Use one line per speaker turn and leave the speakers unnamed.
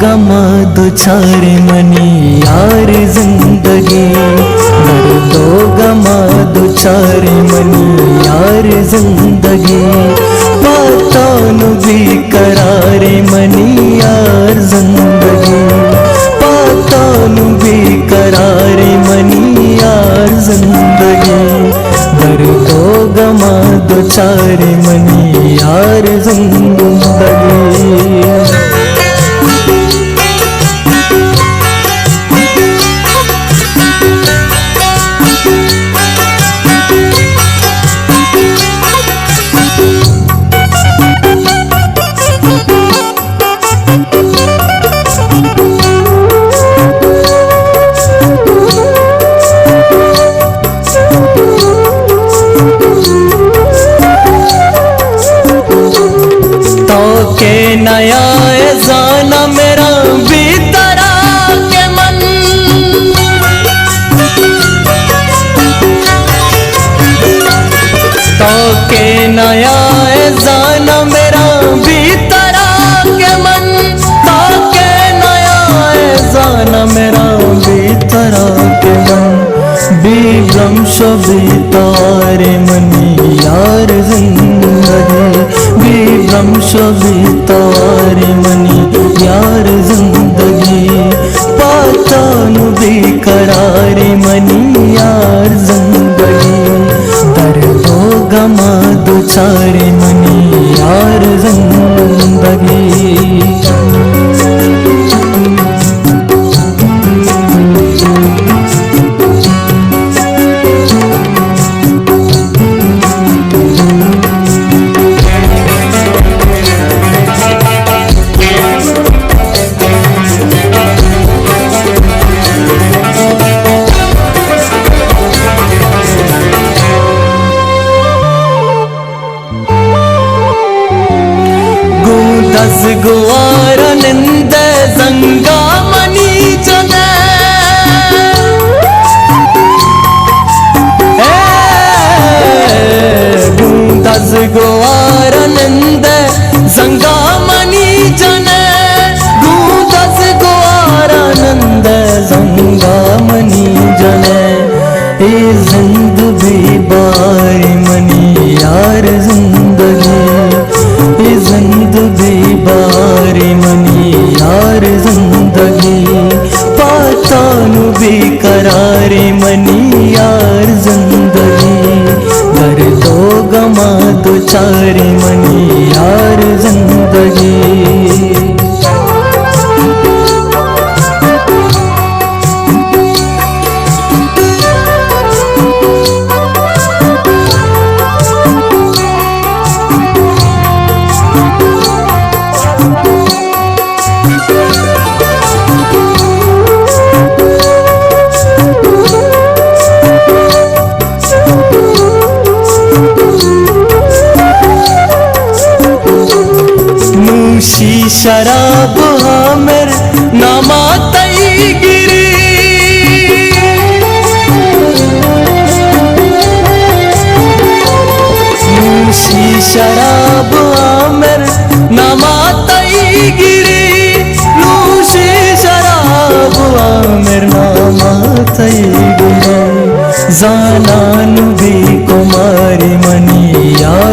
गमा दुछारे मनी यार जिंदगी, दर्दो गमा दुछारे मनी यार जिंदगी, पातानु भी करारे मनी यार जिंदगी, पातानु भी करारे मनी यार जिंदगी, दर्दो गमा दुछारे मनी यार जिंदगी। नया जाना मेरा भीतरा के मन, तो के नया जाना मेरा भीतरा के मन, तो के नया जाना मेरा भीतरा के मन, बेगम शबीतारे मनी यार जिंदगी, बेगम शबीतारे मनी यार जिंदगी, पातानु बेकरारे मनी यार जिंदगी, दर्दो गमा दुछारे मनी यार जिंदगी। दस गुवार निंद जंगा मनी जने, दस गुवार निंद जंगा मनी जने, दस गुवार निंद जंगा मनी जने, ए जिंदगी बारी मनी यार जिंदगी, जिंदगी बारी मनी यार जिंदगी, पातानु बेकरारे मनी यार जिंदगी, दर्दो गमा दुछारे मनी यार जिंदगी। नूशी शराब आमिर नामा तई गिरी, नूशी शराब आमिर नामा तई गिरी, नूशी शराब आमिर नामा तई गिरी, जानानु भी कुमारी मनी यार